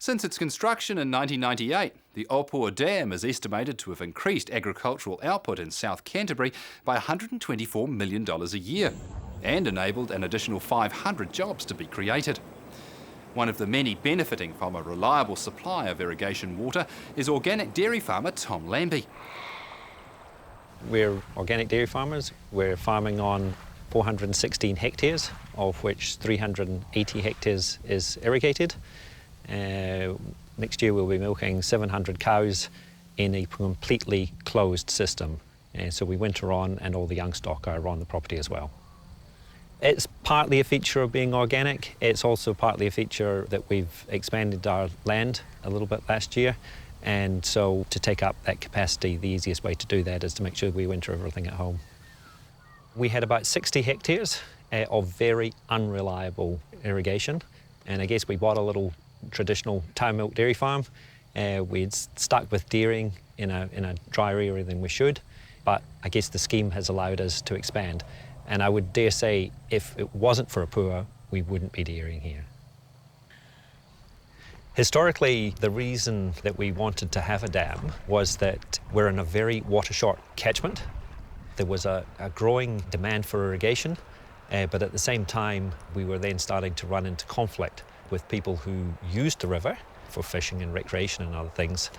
Since its construction in 1998, the Opuha Dam is estimated to have increased agricultural output in South Canterbury by $124 million a year and enabled an additional 500 jobs to be created. One of the many benefiting from a reliable supply of irrigation water is organic dairy farmer Tom Lambie. We're organic dairy farmers. We're farming on 416 hectares, of which 380 hectares is irrigated. Next year we'll be milking 700 cows in a completely closed system. So we winter on, and all the young stock are on the property as well. It's partly a feature of being organic. It's also partly a feature that we've expanded our land a little bit last year. And so to take up that capacity, the easiest way to do that is to make sure we winter everything at home. We had about 60 hectares of very unreliable irrigation. And I guess we bought a little traditional town milk dairy farm. We'd stuck with dairying in a drier area than we should. But I guess the scheme has allowed us to expand. And I would dare say, if it wasn't for Opuha, we wouldn't be dairying here. Historically, the reason that we wanted to have a dam was that we're in a very water-short catchment. There was a growing demand for irrigation, but at the same time, we were then starting to run into conflict with people who used the river for fishing and recreation and other things.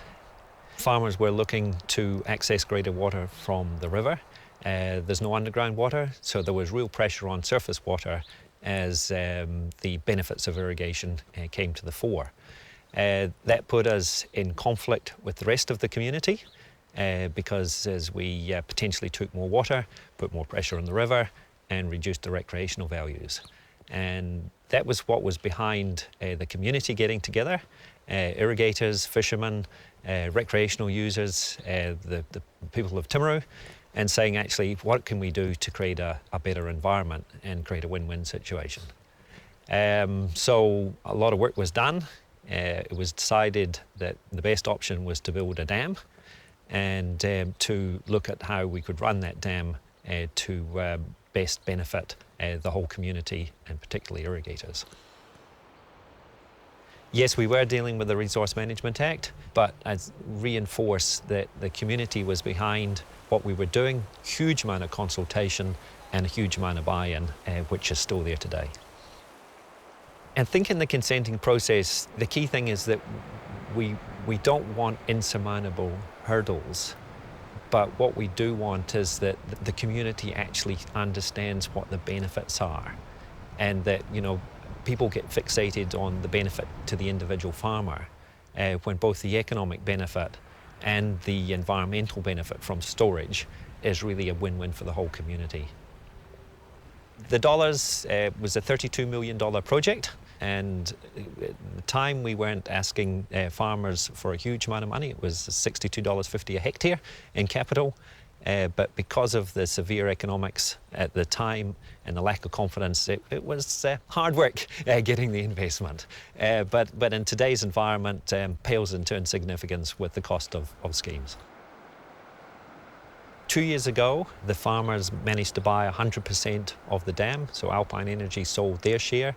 Farmers were looking to access greater water from the river. There's no underground water, so there was real pressure on surface water as the benefits of irrigation came to the fore. That put us in conflict with the rest of the community because as we potentially took more water, put more pressure on the river and reduced the recreational values. And that was what was behind the community getting together, irrigators, fishermen, recreational users, the people of Timaru, and saying, actually, what can we do to create a better environment and create a win-win situation? So a lot of work was done. It was decided that the best option was to build a dam and to look at how we could run that dam to best benefit the whole community and particularly irrigators. Yes, we were dealing with the Resource Management Act, but I'd reinforce that the community was behind what we were doing, huge amount of consultation and a huge amount of buy-in, which is still there today. I think in the consenting process, the key thing is that we don't want insurmountable hurdles, but what we do want is that the community actually understands what the benefits are, and that, you know, people get fixated on the benefit to the individual farmer when both the economic benefit and the environmental benefit from storage is really a win-win for the whole community. The dollars was a $32 million project, and at the time we weren't asking farmers for a huge amount of money. It was $62.50 a hectare in capital, but because of the severe economics at the time and the lack of confidence, it was hard work getting the investment. But in today's environment, pales into insignificance with the cost of schemes. 2 years ago, the farmers managed to buy 100% of the dam, so Alpine Energy sold their share.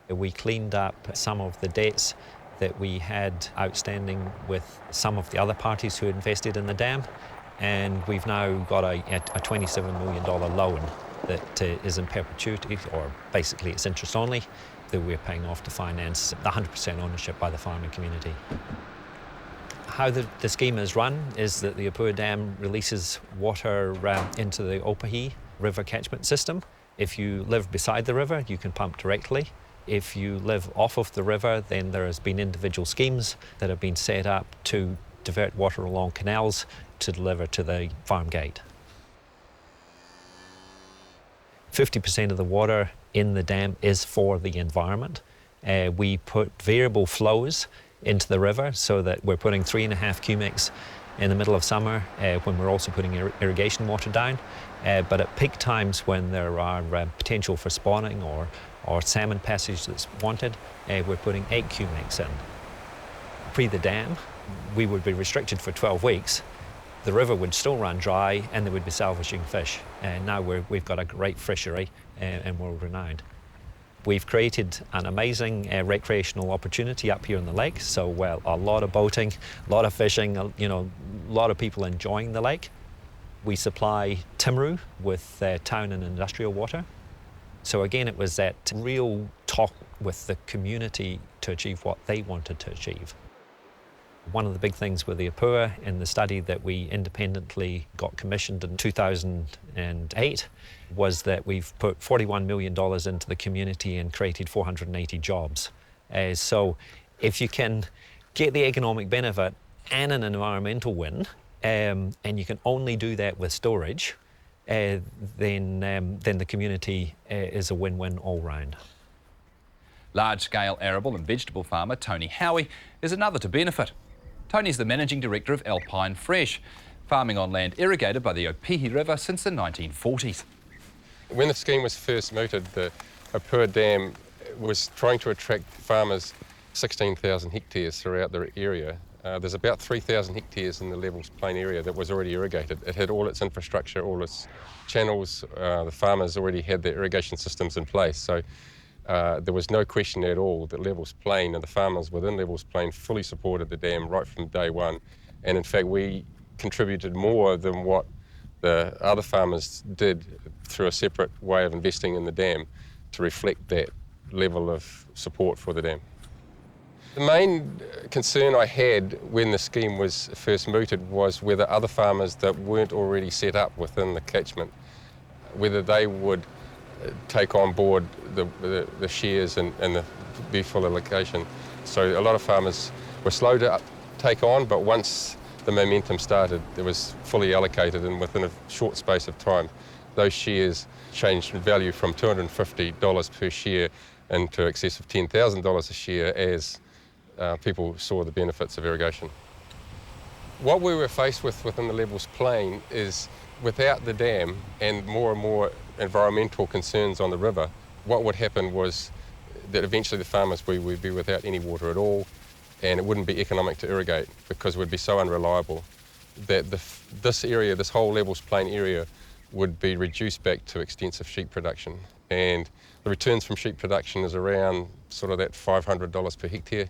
We cleaned up some of the debts that we had outstanding with some of the other parties who invested in the dam, and we've now got a $27 million loan that is in perpetuity, or basically it's interest only, that we're paying off to finance the 100% ownership by the farming community. How the scheme is run is that the Opuha Dam releases water into the Opuha River catchment system. If you live beside the river, you can pump directly. If you live off of the river, then there has been individual schemes that have been set up to divert water along canals to deliver to the farm gate. 50% of the water in the dam is for the environment. We put variable flows into the river so that we're putting 3.5 cubics in the middle of summer when we're also putting irrigation water down. But at peak times when there are potential for spawning or salmon passage that's wanted, we're putting 8 cubics in. Pre the dam, we would be restricted for 12 weeks. The river would still run dry and they would be salvaging fish. And now we've got a great fishery and world renowned. We've created an amazing recreational opportunity up here in the lake. So, well, a lot of boating, a lot of fishing, a lot of people enjoying the lake. We supply Timaru with town and industrial water. So again, it was that real talk with the community to achieve what they wanted to achieve. One of the big things with the Opuha in the study that we independently got commissioned in 2008 was that we've put $41 million into the community and created 480 jobs. So if you can get the economic benefit and an environmental win, and you can only do that with storage, then the community is a win-win all round. Large-scale arable and vegetable farmer Tony Howie is another to benefit. Tony's the managing director of Alpine Fresh, farming on land irrigated by the Opuha River since the 1940s. When the scheme was first mooted, the Opuha Dam was trying to attract farmers 16,000 hectares throughout the area. There's about 3,000 hectares in the Levels Plain area that was already irrigated. It had all its infrastructure, all its channels. The farmers already had their irrigation systems in place. So there was no question at all that Levels Plain and the farmers within Levels Plain fully supported the dam right from day one. And in fact, we contributed more than what the other farmers did through a separate way of investing in the dam to reflect that level of support for the dam. The main concern I had when the scheme was first mooted was whether other farmers that weren't already set up within the catchment, whether they would take on board the shares and the full allocation. So a lot of farmers were slow to take on, but once the momentum started, it was fully allocated, and within a short space of time, those shares changed in value from $250 per share into excess of $10,000 a share as people saw the benefits of irrigation. What we were faced with within the Levels Plain is, without the dam and more environmental concerns on the river, what would happen was that eventually the farmers would be without any water at all, and it wouldn't be economic to irrigate because it would be so unreliable that this area, this whole Levels Plain area, would be reduced back to extensive sheep production. And the returns from sheep production is around sort of that $500 per hectare.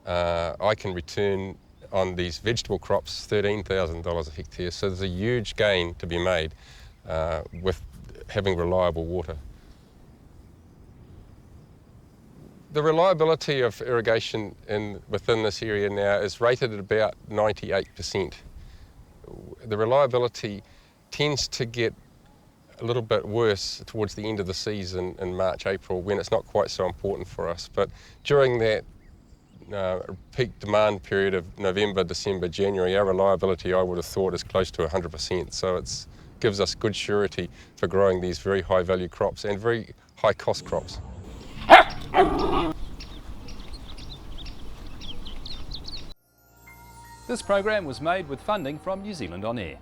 I can return on these vegetable crops $13,000 a hectare, so there's a huge gain to be made with having reliable water. The reliability of irrigation within this area now is rated at about 98%. The reliability tends to get a little bit worse towards the end of the season in March, April, when it's not quite so important for us. But during that peak demand period of November, December, January, our reliability, I would have thought, is close to 100%. So it gives us good surety for growing these very high value crops and very high cost crops. This program was made with funding from New Zealand On Air.